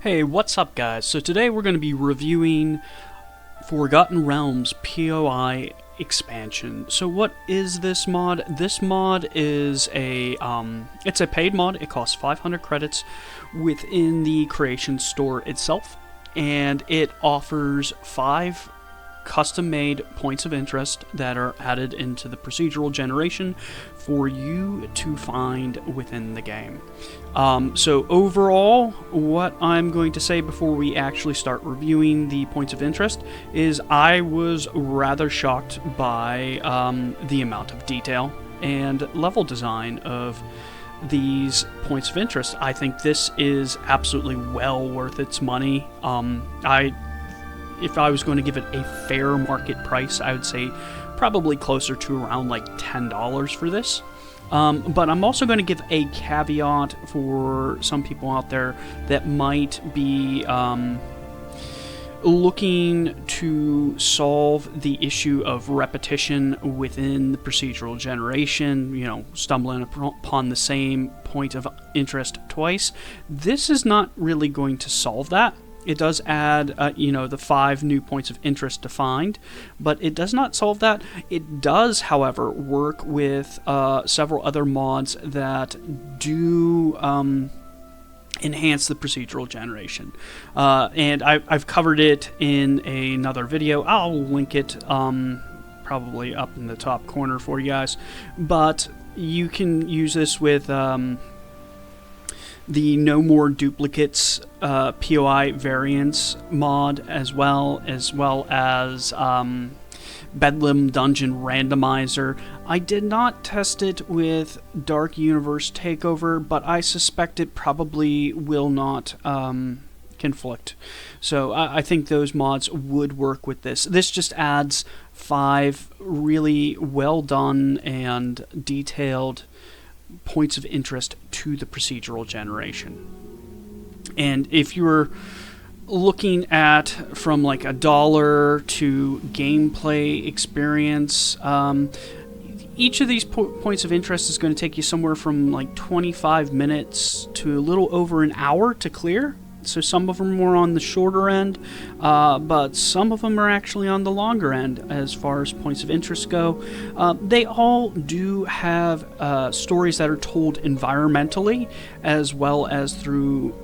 Hey, what's up guys? So today we're going to be reviewing Forgotten Realms POI Expansion. So what is this mod? This mod is it's a paid mod. It costs 500 credits within the creation store itself, and it offers 5 custom-made points of interest that are added into the procedural generation for you to find within the game. So overall, what I'm going to say before we actually start reviewing the points of interest is I was rather shocked by the amount of detail and level design of these points of interest. I think this is absolutely well worth its money. If I was going to give it a fair market price, I would say probably closer to around like $10 for this. But I'm also going to give a caveat for some people out there that might be looking to solve the issue of repetition within the procedural generation, you know, stumbling upon the same point of interest twice. This is not really going to solve that. It does add, the 5 new points of interest defined, but it does not solve that. It does, however, work with several other mods that do enhance the procedural generation. And I've covered it in another video. I'll link it probably up in the top corner for you guys. But you can use this with the No More Duplicates POI variants mod, as well as Bedlam Dungeon Randomizer. I did not test it with Dark Universe Takeover, but I suspect it probably will not conflict. So I think those mods would work with this. This just adds 5 really well done and detailed points of interest to the procedural generation. And if you're looking at from like $1 to gameplay experience, each of these points of interest is going to take you somewhere from like 25 minutes to a little over an hour to clear. So some of them are on the shorter end, but some of them are actually on the longer end as far as points of interest go. They all do have stories that are told environmentally, as well as through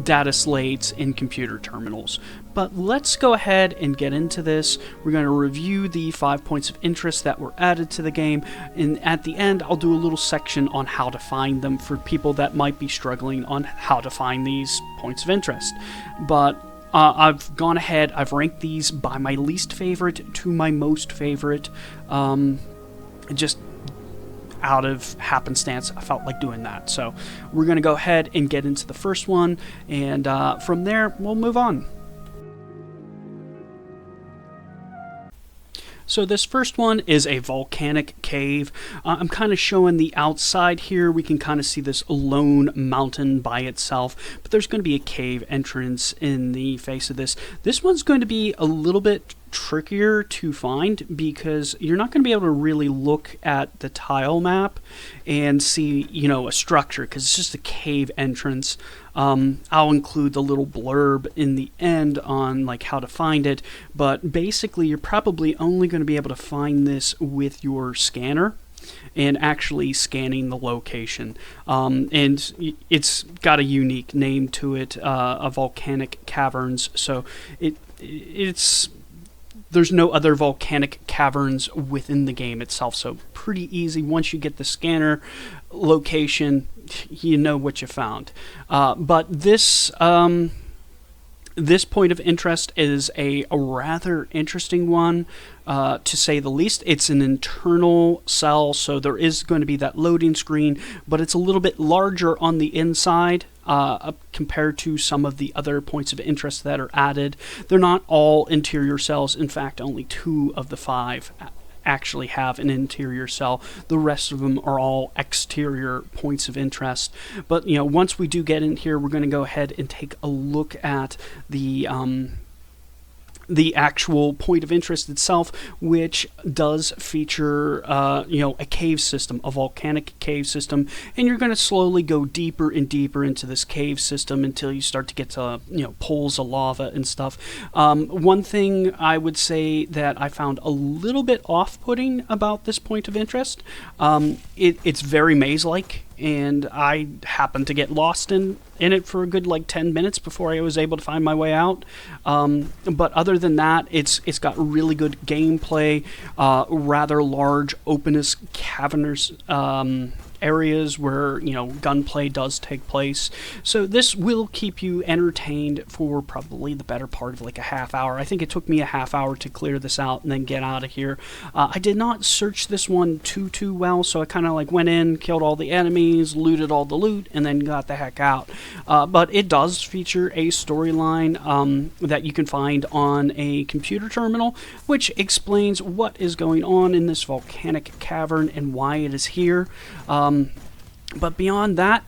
data slates in computer terminals. But let's go ahead and get into this. We're going to review the 5 points of interest that were added to the game, and at the end I'll do a little section on how to find them for people that might be struggling on how to find these points of interest. But I've gone ahead, I've ranked these by my least favorite to my most favorite, just out of happenstance. I felt like doing that. So we're going to go ahead and get into the first one, and from there we'll move on. So this first one is a volcanic cave. I'm kind of showing the outside here. We can kind of see this lone mountain by itself, but there's going to be a cave entrance in the face of this. This one's going to be a little bit trickier to find because you're not going to be able to really look at the tile map and see, a structure, because it's just a cave entrance. I'll include the little blurb in the end on like how to find it, but basically you're probably only going to be able to find this with your scanner and actually scanning the location. And it's got a unique name to it, a Volcanic Caverns, so there's no other volcanic caverns within the game itself, so pretty easy. Once you get the scanner location, you know what you found. But this point of interest is a rather interesting one, to say the least. It's an internal cell, so there is going to be that loading screen, but it's a little bit larger on the inside compared to some of the other points of interest that are added. They're not all interior cells. In fact, only 2 of the 5 actually have an interior cell. The rest of them are all exterior points of interest. But once we do get in here, we're going to go ahead and take a look at the the actual point of interest itself, which does feature, a cave system, a volcanic cave system, and you're going to slowly go deeper and deeper into this cave system until you start to get to, pools of lava and stuff. One thing I would say that I found a little bit off-putting about this point of interest, it's very maze-like, and I happened to get lost in it for a good 10 minutes before I was able to find my way out. But other than that, it's got really good gameplay, rather large, openness, cavernous areas where gunplay does take place. So this will keep you entertained for probably the better part of a half hour. I think it took me a half hour to clear this out and then get out of here. I did not search this one too well, so I kind of went in, killed all the enemies, looted all the loot, and then got the heck out. But it does feature a storyline that you can find on a computer terminal, which explains what is going on in this volcanic cavern and why it is here. But beyond that,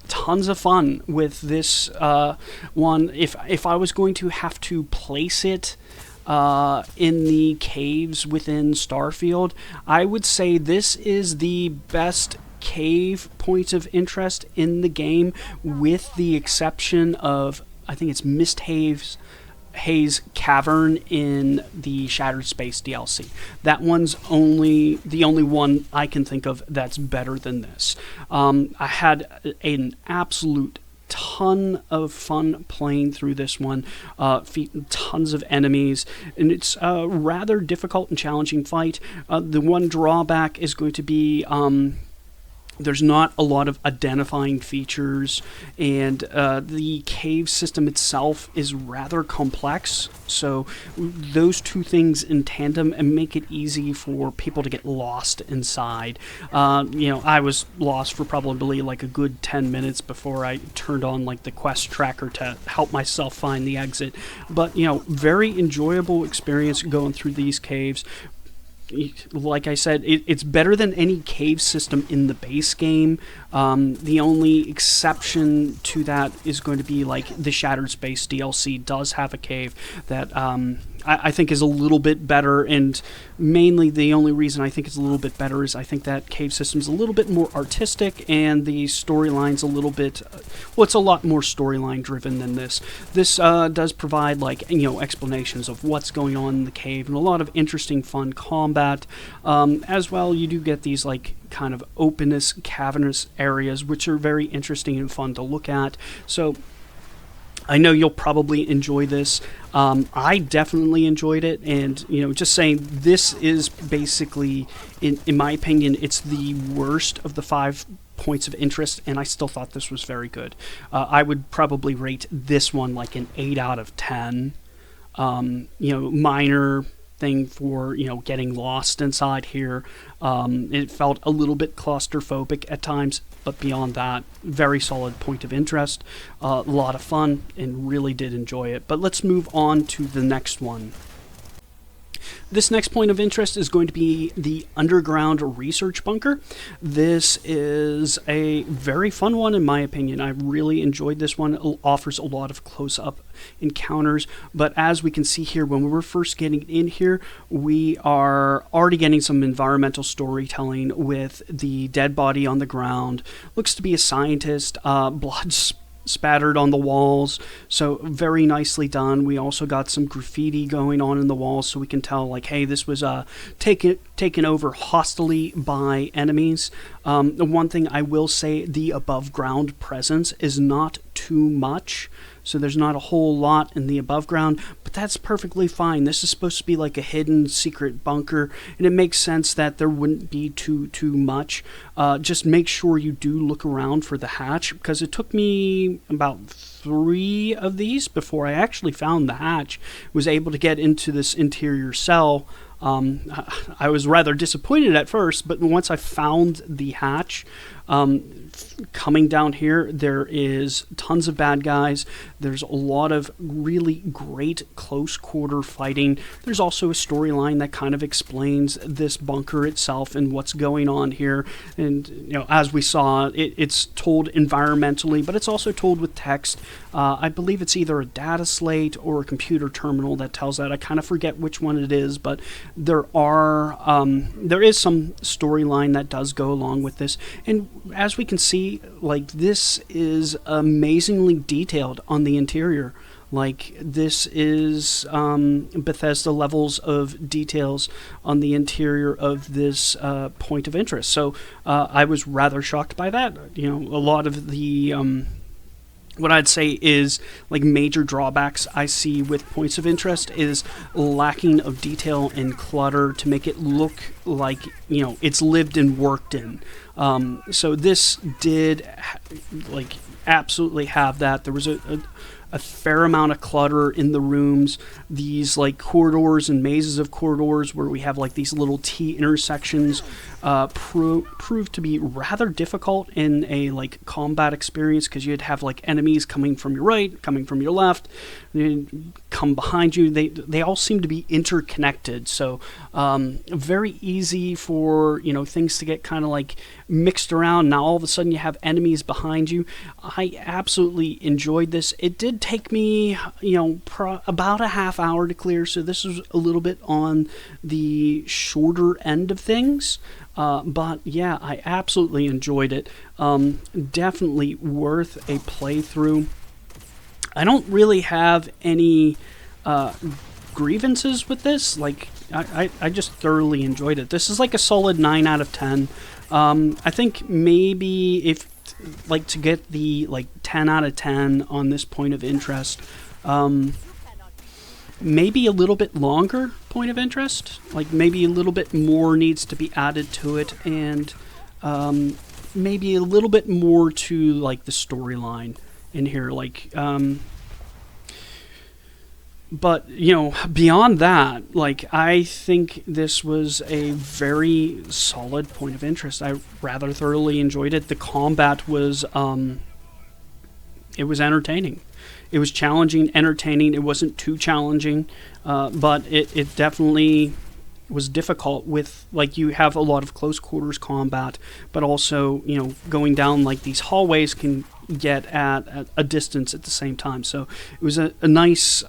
tons of fun with this one. If I was going to have to place it in the caves within Starfield, I would say this is the best cave point of interest in the game, with the exception of, I think it's Mist Haze Cavern in the Shattered Space DLC. That one's the only one I can think of that's better than this. I had an absolute ton of fun playing through this one, tons of enemies, and it's a rather difficult and challenging fight. The one drawback is going to be there's not a lot of identifying features, and the cave system itself is rather complex, so those two things in tandem and make it easy for people to get lost inside. I was lost for probably a good 10 minutes before I turned on the quest tracker to help myself find the exit, but very enjoyable experience going through these caves. Like I said, it's better than any cave system in the base game. The only exception to that is going to be the Shattered Space DLC does have a cave that I think is a little bit better, and mainly the only reason I think it's a little bit better is I think that cave system's a little bit more artistic, and the storyline's a little bit, it's a lot more storyline driven than this. This does provide explanations of what's going on in the cave, and a lot of interesting fun combat. As well, you do get these kind of openness, cavernous areas, which are very interesting and fun to look at. So I know you'll probably enjoy this. I definitely enjoyed it, and just saying, this is basically, in my opinion, it's the worst of the 5 points of interest, and I still thought this was very good. I would probably rate this one an 8 out of 10. Minor thing for getting lost inside here. It felt a little bit claustrophobic at times, but beyond that, very solid point of interest, a lot of fun, and really did enjoy it. But let's move on to the next one. This next point of interest is going to be the underground research bunker. This is a very fun one in my opinion. I really enjoyed this one. It offers a lot of close-up encounters, but as we can see here, when we were first getting in here, we are already getting some environmental storytelling with the dead body on the ground. Looks to be a scientist, blood spattered on the walls, so very nicely done. We also got some graffiti going on in the walls, so we can tell hey, this was taken over hostily by enemies. The one thing I will say, the above ground presence is not too much, so there's not a whole lot in the above ground, but that's perfectly fine. This is supposed to be a hidden secret bunker, and it makes sense that there wouldn't be too much. Just make sure you do look around for the hatch, because it took me about 3 of these before I actually found the hatch, was able to get into this interior cell. I was rather disappointed at first, but once I found the hatch, Coming down here, there is tons of bad guys. There's a lot of really great close quarter fighting. There's also a storyline that kind of explains this bunker itself and what's going on here. And as we saw, it's told environmentally, but it's also told with text. I believe it's either a data slate or a computer terminal that tells that. I kind of forget which one it is, but there is some storyline that does go along with this. And as we can see, like, this is amazingly detailed on the interior. Like, this is Bethesda levels of details on the interior of this point of interest. So I was rather shocked by that. A lot of the what I'd say is like major drawbacks I see with points of interest is lacking of detail and clutter to make it look like it's lived and worked in. So this did absolutely have that. There was a fair amount of clutter in the rooms, these like corridors and mazes of corridors where we have like these little T intersections proved to be rather difficult in a like combat experience, because you'd have like enemies coming from your right, coming from your left, come behind you. They all seem to be interconnected, so very easy for things to get kind of like mixed around. Now all of a sudden you have enemies behind you. I absolutely enjoyed this. It did take me about a half hour to clear, so this was a little bit on the shorter end of things. But yeah, I absolutely enjoyed it. Definitely worth a playthrough. I don't really have any grievances with this. Like, I just thoroughly enjoyed it. This is like a solid 9 out of 10. I think maybe if to get the like 10 out of 10 on this point of interest, maybe a little bit longer point of interest, like maybe a little bit more needs to be added to it, and maybe a little bit more to like the storyline in here, but beyond that, like, I think this was a very solid point of interest. I rather thoroughly enjoyed it. The combat was it was entertaining. It was challenging, entertaining. It wasn't too challenging, but it definitely was difficult with, like, you have a lot of close quarters combat, but also, going down, like, these hallways can get at a distance at the same time. So it was a nice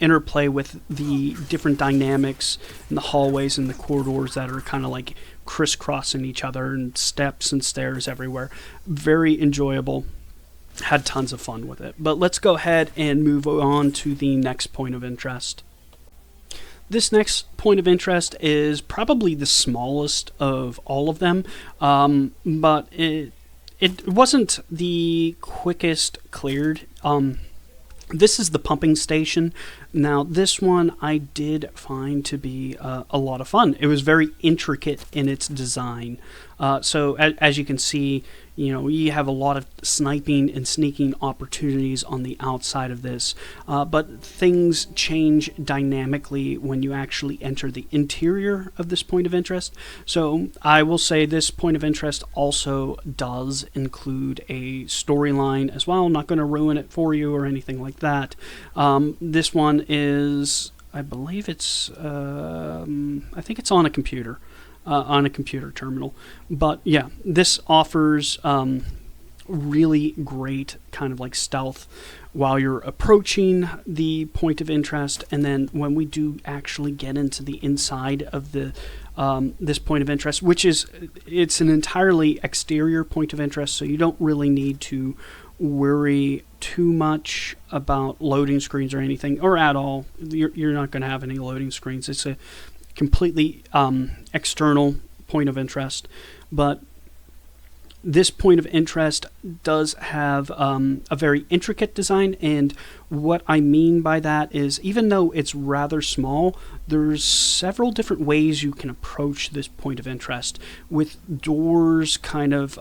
interplay with the different dynamics in the hallways and the corridors that are kind of like crisscrossing each other, and steps and stairs everywhere. Very enjoyable. Had tons of fun with it. But let's go ahead and move on to the next point of interest. This next point of interest is probably the smallest of all of them, but it wasn't the quickest cleared. This is the pumping station. Now, this one I did find to be a lot of fun. It was very intricate in its design. So as you can see, you have a lot of sniping and sneaking opportunities on the outside of this, but things change dynamically when you actually enter the interior of this point of interest. So I will say this point of interest also does include a storyline as well. I'm not going to ruin it for you or anything like that. This one is, I believe it's, I think it's on a computer. On a computer terminal. But yeah, this offers really great kind of like stealth while you're approaching the point of interest, and then when we do actually get into the inside of the this point of interest, which is, it's an entirely exterior point of interest, so you don't really need to worry too much about loading screens or anything, or at all. You're not going to have any loading screens. It's a completely external point of interest, but this point of interest does have a very intricate design, and what I mean by that is, even though it's rather small, there's several different ways you can approach this point of interest, with doors kind of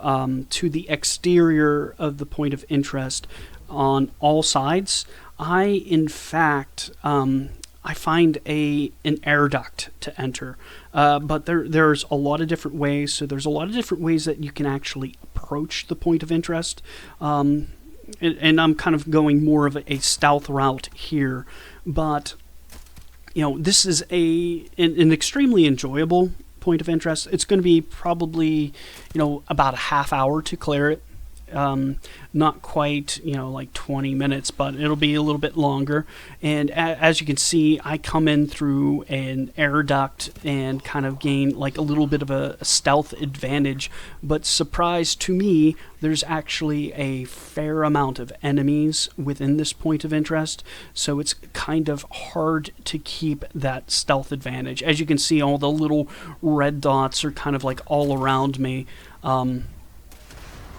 to the exterior of the point of interest on all sides. I, in fact, I find an air duct to enter. But there's a lot of different ways. So there's a lot of different ways that you can actually approach the point of interest. And I'm kind of going more of a stealth route here. But, this is an extremely enjoyable point of interest. It's going to be probably, about a half hour to clear it. Not quite, like 20 minutes, but it'll be a little bit longer. And as you can see, I come in through an air duct and kind of gain like a little bit of a stealth advantage. But surprise to me, there's actually a fair amount of enemies within this point of interest. So it's kind of hard to keep that stealth advantage. As you can see, all the little red dots are kind of like all around me.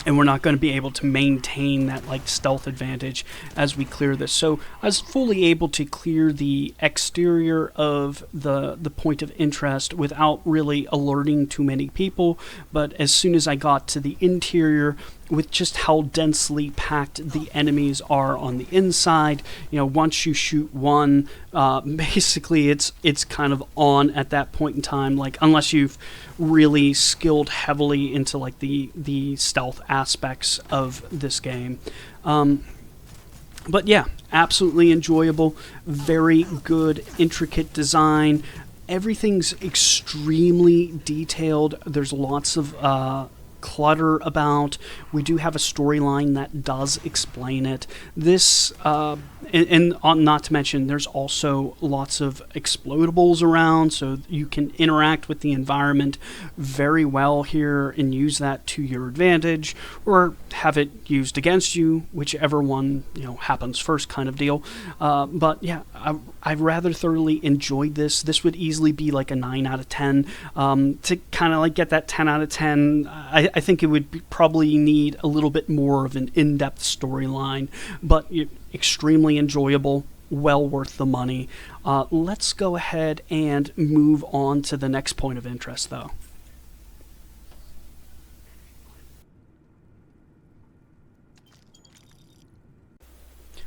And we're not going to be able to maintain that like stealth advantage as we clear this. So I was fully able to clear the exterior of the point of interest without really alerting too many people. But as soon as I got to the interior, with just how densely packed the enemies are on the inside, once you shoot one, basically it's kind of on at that point in time, like unless you've really skilled heavily into like the stealth aspects of this game. But yeah, absolutely enjoyable, very good, intricate design. Everything's extremely detailed. There's lots of clutter about. We do have a storyline that does explain it. This, and not to mention, there's also lots of explodables around, so you can interact with the environment very well here and use that to your advantage, or have it used against you, whichever one happens first, kind of deal. But yeah, I rather thoroughly enjoyed this. This would easily be like a 9 out of 10. To kind of like get that 10 out of 10, I think it would probably need a little bit more of an in-depth storyline, but extremely enjoyable, well worth the money. Let's go ahead and move on to the next point of interest, though.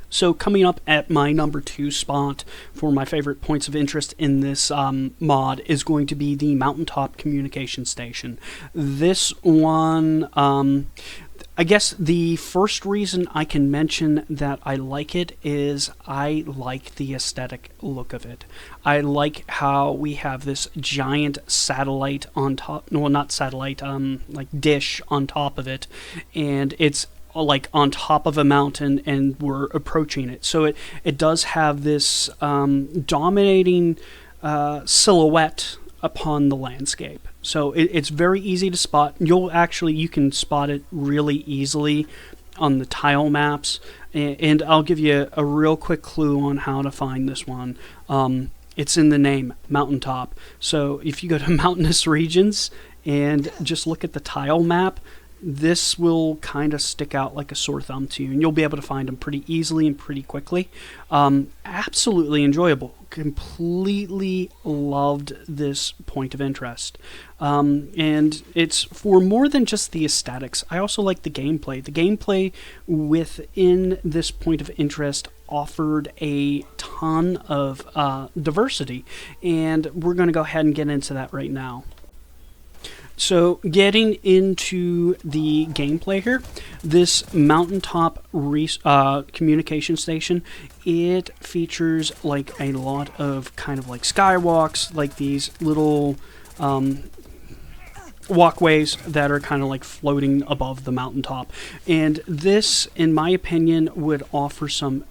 So coming up at my number 2 spot for my favorite points of interest in this mod is going to be the Mountaintop Communication Station. This one, I guess the first reason I can mention that I like it is I like the aesthetic look of it. I like how we have this giant satellite on top, well, not satellite, like dish on top of it, and it's like on top of a mountain and we're approaching it. So it does have this dominating silhouette upon the landscape. So it's very easy to spot. You can spot it really easily on the tile maps. And I'll give you a real quick clue on how to find this one. It's in the name, Mountaintop. So if you go to mountainous regions and just look at the tile map, this will kind of stick out like a sore thumb to you, and you'll be able to find them pretty easily and pretty quickly. Absolutely enjoyable. Completely loved this point of interest. And it's for more than just the aesthetics. I also like the gameplay. The gameplay within this point of interest offered a ton of diversity, and we're going to go ahead and get into that right now. So getting into the gameplay here, this Mountaintop communication station, it features like a lot of kind of like skywalks, like these little walkways that are kind of like floating above the mountaintop. And this, in my opinion, would offer some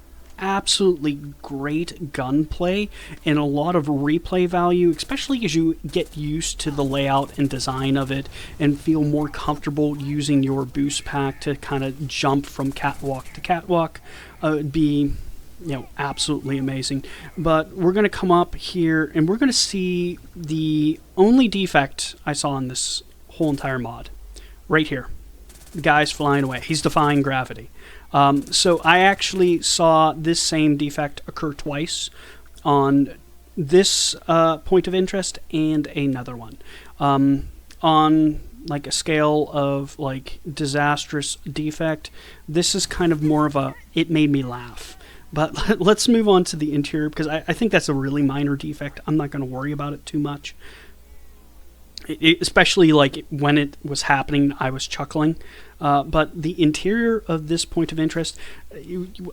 absolutely great gunplay and a lot of replay value, especially as you get used to the layout and design of it and feel more comfortable using your boost pack to kind of jump from catwalk to catwalk. It'd be absolutely amazing. But we're going to come up here and we're going to see the only defect I saw in this whole entire mod right here. The guy's flying away. He's defying gravity. So I actually saw this same defect occur twice on this point of interest and another one. On like a scale of like disastrous defect, this is kind of more of a it made me laugh. But let's move on to the interior, because I think that's a really minor defect. I'm not going to worry about it too much. Especially like when it was happening, I was chuckling. But the interior of this point of interest,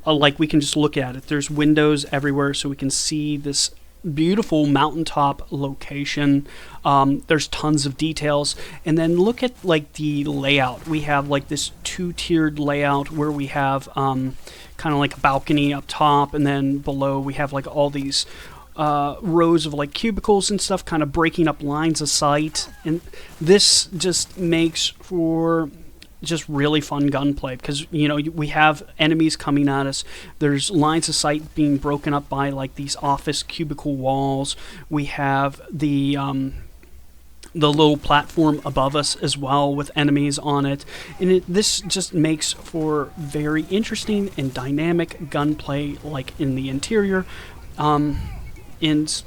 like we can just look at it. There's windows everywhere, so we can see this beautiful mountaintop location. There's tons of details, and then look at like the layout. We have like this two-tiered layout where we have kind of like a balcony up top, and then below we have like all these rows of like cubicles and stuff, kind of breaking up lines of sight. And this just makes for just really fun gunplay, because we have enemies coming at us. There's lines of sight being broken up by like these office cubicle walls. We have the little platform above us as well with enemies on it, and this just makes for very interesting and dynamic gunplay, like in the interior. And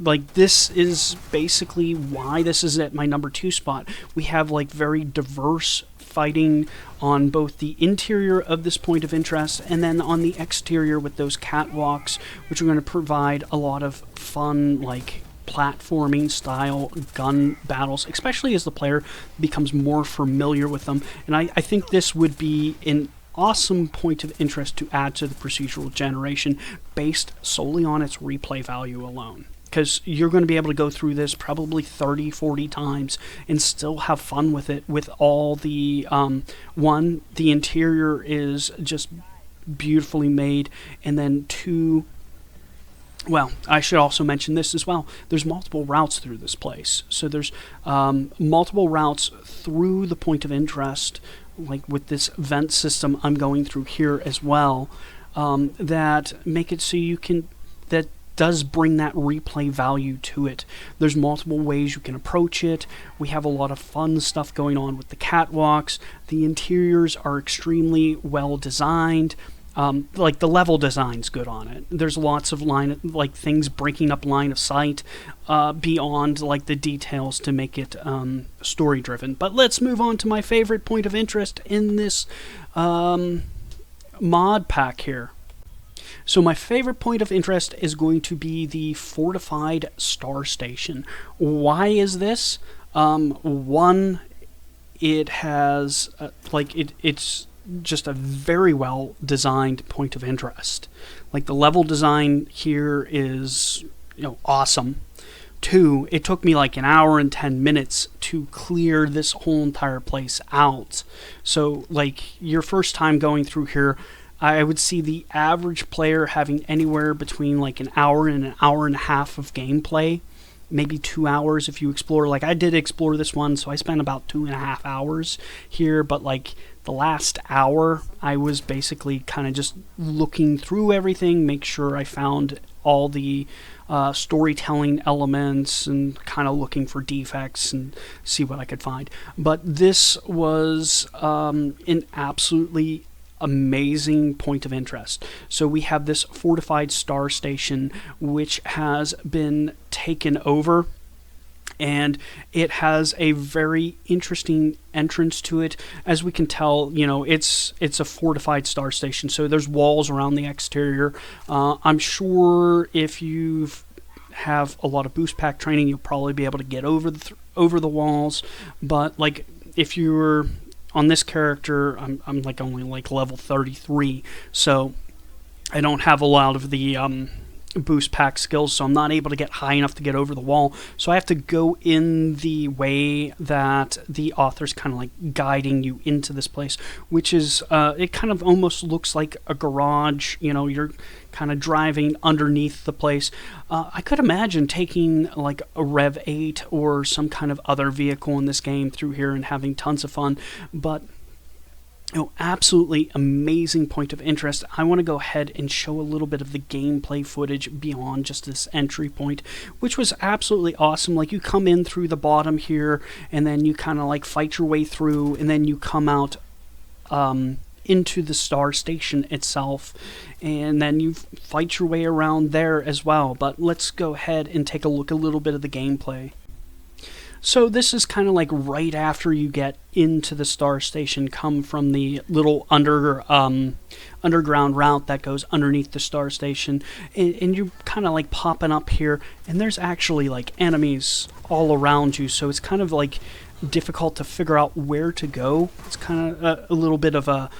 like this is basically why this is at my number 2 spot. We have like very diverse fighting on both the interior of this point of interest and then on the exterior with those catwalks, which are going to provide a lot of fun, like platforming style gun battles, especially as the player becomes more familiar with them. And I think this would be an awesome point of interest to add to the procedural generation based solely on its replay value alone, because you're going to be able to go through this probably 30-40 times and still have fun with it, with all the one, the interior is just beautifully made, and then 2, well, I should also mention this as well. There's multiple routes through this place. So there's multiple routes through the point of interest, like with this vent system I'm going through here as well, that make it so you can, that does bring that replay value to it. There's multiple ways you can approach it. We have a lot of fun stuff going on with the catwalks. The interiors are extremely well designed. Like the level design's good on it. There's lots of things breaking up line of sight beyond like the details to make it story driven. But let's move on to my favorite point of interest in this mod pack here. So my favorite point of interest is going to be the Fortified Star Station. Why is this? One, it has it's just a very well designed point of interest. Like the level design here is awesome. 2, it took me like an hour and 10 minutes to clear this whole entire place out. So like your first time going through here, I would see the average player having anywhere between like an hour and an hour and a half of gameplay, maybe 2 hours if you explore. Like I did explore this one, so I spent about 2.5 hours here, but like the last hour I was basically kind of just looking through everything, make sure I found all the storytelling elements and kind of looking for defects and see what I could find. But this was an absolutely amazing point of interest. So we have this Fortified Star Station, which has been taken over, and it has a very interesting entrance to it. As we can tell, it's a fortified star station, so there's walls around the exterior. I'm sure if you have a lot of boost pack training, you'll probably be able to get over the walls. But like if you're on this character, I'm like only like level 33, so I don't have a lot of the boost pack skills, so I'm not able to get high enough to get over the wall. So I have to go in the way that the author's kind of like guiding you into this place, which is it kind of almost looks like a garage. You're kind of driving underneath the place. I could imagine taking like a Rev 8 or some kind of other vehicle in this game through here and having tons of fun, but absolutely amazing point of interest. I want to go ahead and show a little bit of the gameplay footage beyond just this entry point, which was absolutely awesome. Like you come in through the bottom here, and then you kind of like fight your way through, and then you come out into the star station itself, and then you fight your way around there as well. But let's go ahead and take a look at a little bit of the gameplay. So this is kind of like right after you get into the star station, come from the little underground route that goes underneath the star station, and you're kind of like popping up here, and there's actually like enemies all around you, so it's kind of like difficult to figure out where to go. It's kind of a little bit of a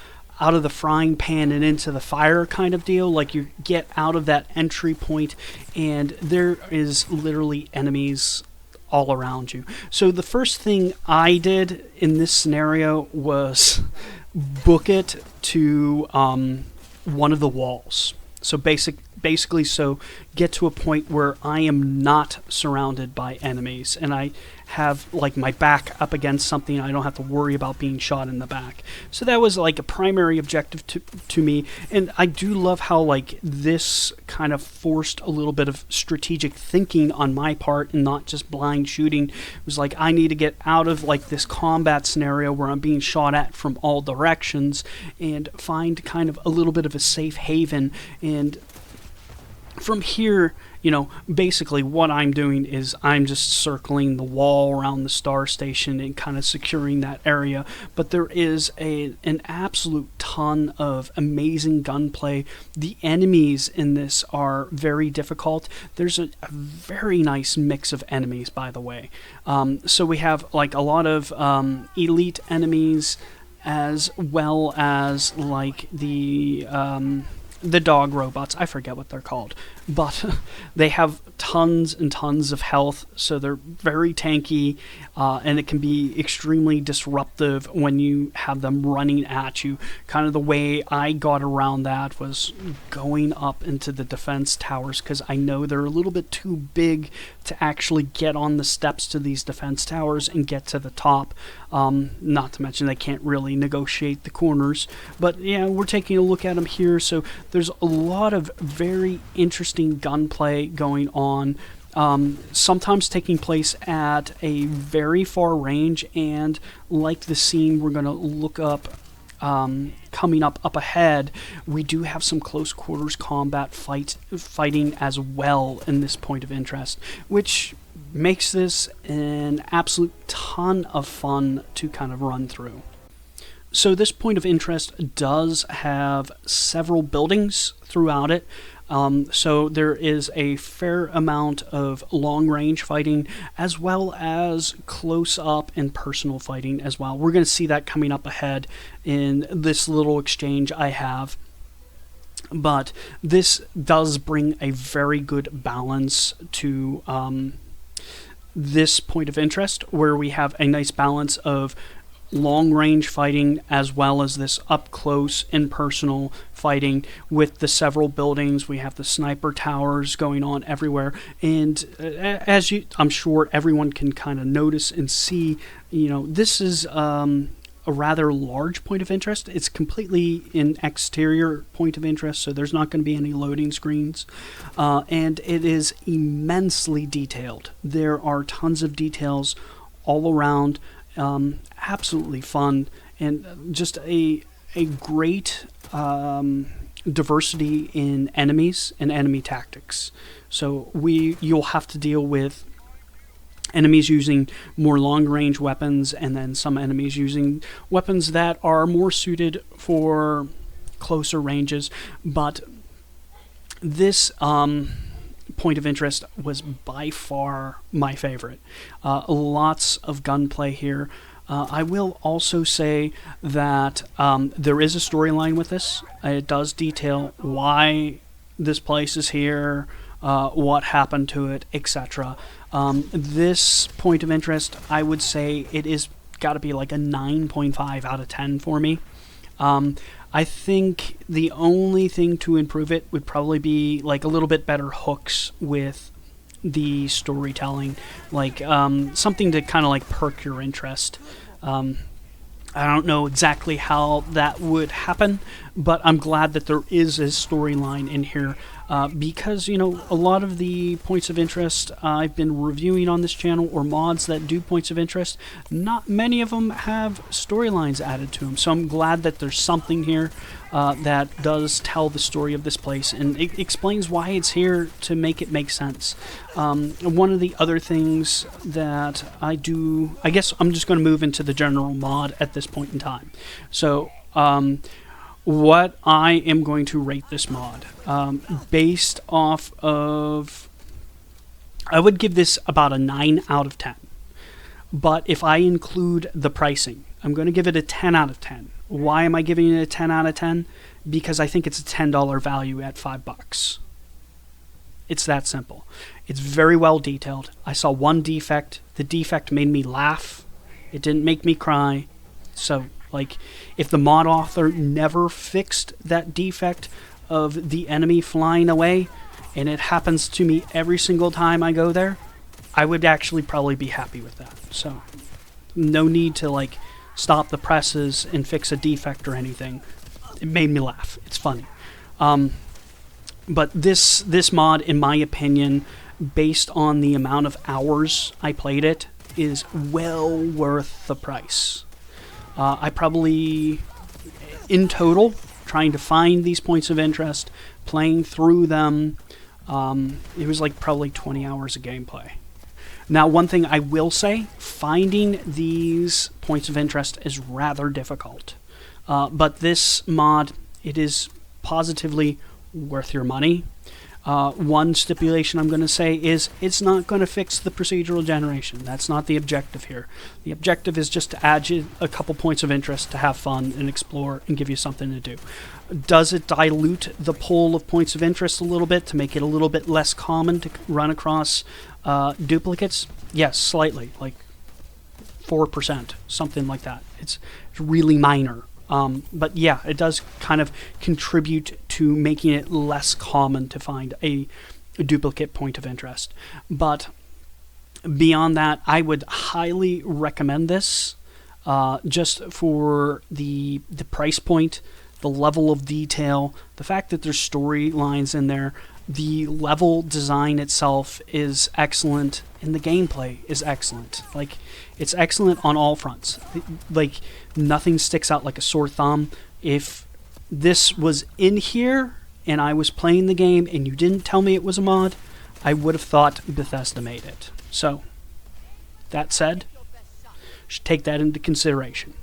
out of the frying pan and into the fire kind of deal. Like, you get out of that entry point and there is literally enemies all around you. So the first thing I did in this scenario was book it to one of the walls. So basically, so get to a point where I am not surrounded by enemies and I have like my back up against something. I don't have to worry about being shot in the back. So that was like a primary objective to me. And I do love how like this kind of forced a little bit of strategic thinking on my part and not just blind shooting. It was like, I need to get out of like this combat scenario where I'm being shot at from all directions and find kind of a little bit of a safe haven. And from here, you know, basically what I'm doing is I'm just circling the wall around the star station and kind of securing that area. But there is an absolute ton of amazing gunplay. The enemies in this are very difficult. There's a very nice mix of enemies, by the way. So we have like a lot of elite enemies, as well as like the dog robots. I forget what they're called, but they have tons and tons of health, so they're very tanky, and it can be extremely disruptive when you have them running at you. Kind of the way I got around that was going up into the defense towers, because I know they're a little bit too big to actually get on the steps to these defense towers and get to the top. Not to mention they can't really negotiate the corners. But yeah, we're taking a look at them here. So there's a lot of very interesting gunplay going on. Sometimes taking place at a very far range, and like the scene we're going to look up coming up ahead, we do have some close quarters combat fighting as well in this point of interest, which makes this an absolute ton of fun to kind of run through. So this point of interest does have several buildings throughout it. So there is a fair amount of long-range fighting, as well as close-up and personal fighting as well. We're going to see that coming up ahead in this little exchange I have. But this does bring a very good balance to this point of interest, where we have a nice balance of long-range fighting as well as this up-close and personal fighting with the several buildings. We have the sniper towers going on everywhere, and as I'm sure everyone can kind of notice and see, you know, this is a rather large point of interest. It's completely an exterior point of interest, so there's not going to be any loading screens, and it is immensely detailed. There are tons of details all around. Absolutely fun, and just a great diversity in enemies and enemy tactics. So you'll have to deal with enemies using more long-range weapons, and then some enemies using weapons that are more suited for closer ranges. But this point of interest was by far my favorite. Lots of gunplay here. I will also say that there is a storyline with this. It does detail why this place is here, what happened to it, etc. This point of interest, I would say it is got to be like a 9.5 out of 10 for me. I think the only thing to improve it would probably be like a little bit better hooks with the storytelling, like something to kind of like perk your interest. I don't know exactly how that would happen, but I'm glad that there is a storyline in here, because, you know, a lot of the points of interest I've been reviewing on this channel, or mods that do points of interest, not many of them have storylines added to them. So I'm glad that there's something here that does tell the story of this place, and it explains why it's here to make it make sense. One of the other things that I guess I'm just going to move into the general mod at this point in time. So what I am going to rate this mod, based off of, I would give this about a 9 out of 10. But if I include the pricing, I'm going to give it a 10 out of 10. Why am I giving it a 10 out of 10? Because I think it's a $10 value at $5. It's that simple. It's very well detailed. I saw one defect. The defect made me laugh. It didn't make me cry. So, like, if the mod author never fixed that defect of the enemy flying away, and it happens to me every single time I go there, I would actually probably be happy with that. So, no need to, like, stop the presses and fix a defect or anything. It made me laugh. It's funny. But this mod, in my opinion, based on the amount of hours I played it, is well worth the price. I probably, in total, trying to find these points of interest, playing through them, it was like probably 20 hours of gameplay. Now, one thing I will say, finding these points of interest is rather difficult. But this mod, it is positively worth your money. One stipulation I'm going to say is it's not going to fix the procedural generation. That's not the objective here. The objective is just to add you a couple points of interest to have fun and explore and give you something to do. Does it dilute the pool of points of interest a little bit to make it a little bit less common to run across duplicates? Yes, slightly, like 4%, something like that. It's really minor. But yeah, it does kind of contribute to making it less common to find a duplicate point of interest. But beyond that, I would highly recommend this, just for the price point, the level of detail, the fact that there's storylines in there, the level design itself is excellent, and the gameplay is excellent. Like, it's excellent on all fronts. Like, nothing sticks out like a sore thumb. If this was in here and I was playing the game and you didn't tell me it was a mod, I would have thought Bethesda made it. So, that said, should take that into consideration.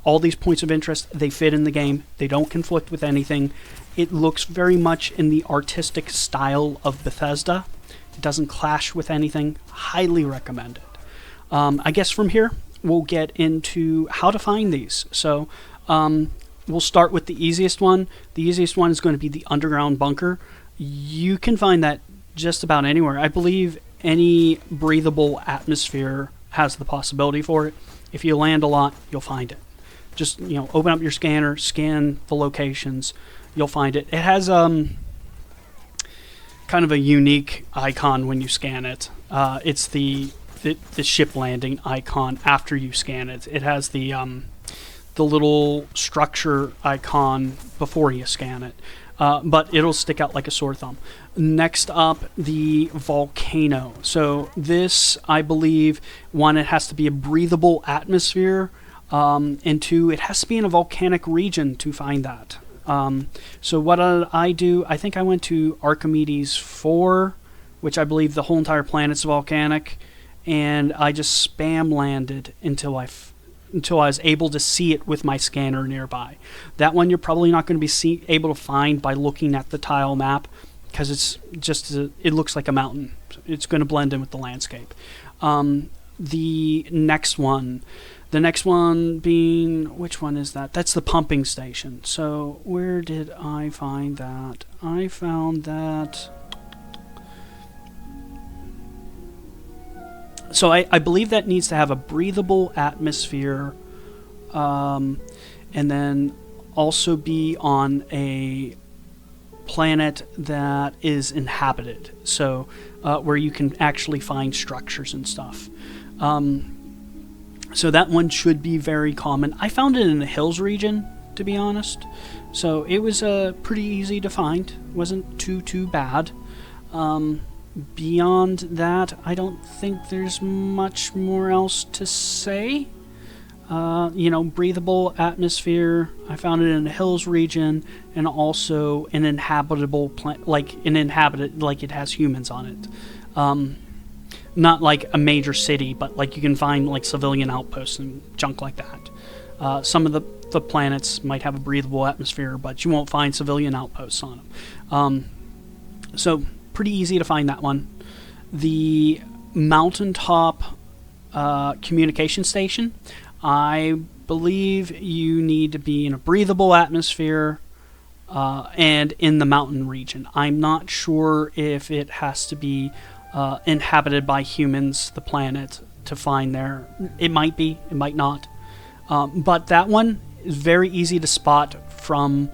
All these points of interest, they fit in the game. They don't conflict with anything. It looks very much in the artistic style of Bethesda. It doesn't clash with anything. Highly recommend it. I guess from here, we'll get into how to find these. So, we'll start with the easiest one. The easiest one is going to be the underground bunker. You can find that just about anywhere. I believe any breathable atmosphere has the possibility for it. If you land a lot, you'll find it. Just, open up your scanner, scan the locations, you'll find it. It has kind of a unique icon when you scan it. It's the ship landing icon after you scan it. It has the little structure icon before you scan it. But it'll stick out like a sore thumb. Next up, the volcano. So this, I believe, one, it has to be a breathable atmosphere. And two, it has to be in a volcanic region to find that. So what did I do? I think I went to Archimedes 4, which I believe the whole entire planet's volcanic, and I just spam landed until I was able to see it with my scanner nearby. That one you're probably not going to be able to find by looking at the tile map, because it's just it looks like a mountain. It's going to blend in with the landscape. The next one being, which one is that? That's the pumping station. So where did I find that? I found that. So I believe that needs to have a breathable atmosphere, and then also be on a planet that is inhabited, so where you can actually find structures and stuff. So that one should be very common. I found it in the hills region, to be honest, so it was pretty easy to find. Wasn't too bad. Beyond that, I don't think there's much more else to say. Breathable atmosphere. I found it in the hills region, and also an inhabitable planet, like it has humans on it. Not like a major city, but like you can find like civilian outposts and junk like that. Some of the planets might have a breathable atmosphere, but you won't find civilian outposts on them. So pretty easy to find that one. The mountaintop communication station, I believe you need to be in a breathable atmosphere and in the mountain region. I'm not sure if it has to be inhabited by humans, the planet, to find there. It might be, it might not. But that one is very easy to spot from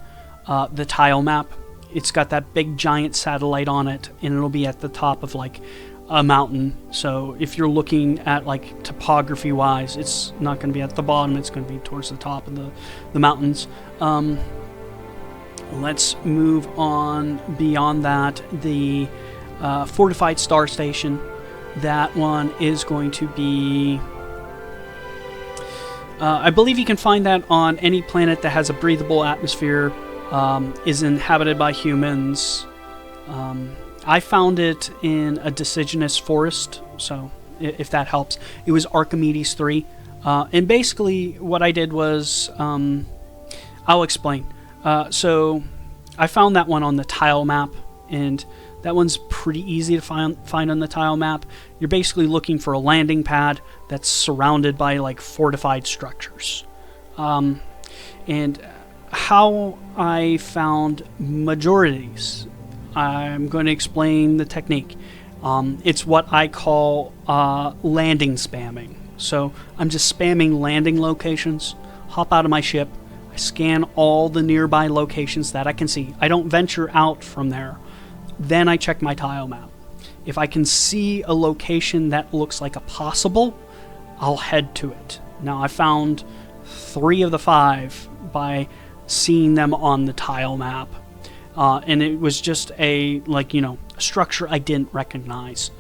the tile map. It's got that big giant satellite on it, and it'll be at the top of like a mountain. So if you're looking at like topography wise, it's not going to be at the bottom, it's going to be towards the top of the mountains. Let's move on beyond that. The Fortified Star Station, that one is going to be... I believe you can find that on any planet that has a breathable atmosphere, is inhabited by humans. I found it in a deciduous forest, so if that helps. It was Archimedes 3. And basically what I did was... I'll explain. So I found that one on the tile map, and that one's pretty easy to find on the tile map. You're basically looking for a landing pad that's surrounded by like fortified structures. And how I found majorities, I'm going to explain the technique. It's what I call landing spamming. So I'm just spamming landing locations, hop out of my ship, I scan all the nearby locations that I can see. I don't venture out from there. Then I check my tile map. If I can see a location that looks like a possible, I'll head to it. Now, I found 3 of the 5 by seeing them on the tile map. And it was just a structure I didn't recognize.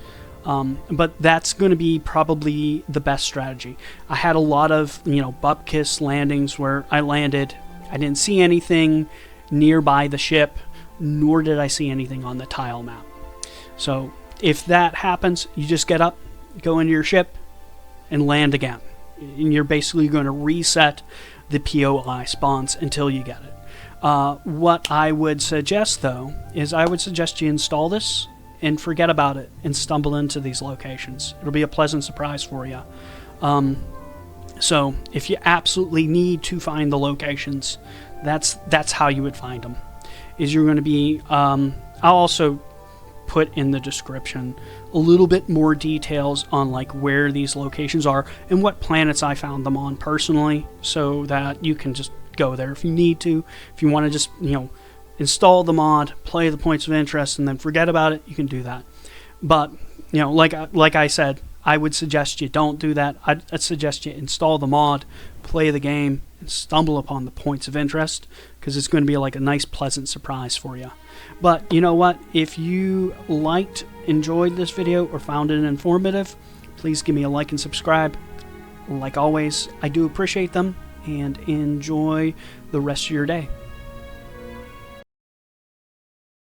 But that's going to be probably the best strategy. I had a lot of, bupkis landings where I landed. I didn't see anything nearby the ship, nor did I see anything on the tile map. So if that happens, you just get up, go into your ship, and land again. And you're basically going to reset the POI spawns until you get it. What I would suggest, though, is I would suggest you install this and forget about it and stumble into these locations. It'll be a pleasant surprise for you. So if you absolutely need to find the locations, that's how you would find them. Is you're going to be... I'll also put in the description a little bit more details on like where these locations are and what planets I found them on personally, so that you can just go there if you need to. If you want to just, install the mod, play the points of interest, and then forget about it, you can do that. But, like I said, I would suggest you don't do that. I'd suggest you install the mod, play the game, and stumble upon the points of interest, because it's going to be like a nice, pleasant surprise for you. But you know what? If you enjoyed this video, or found it informative, please give me a like and subscribe. Like always, I do appreciate them, and enjoy the rest of your day.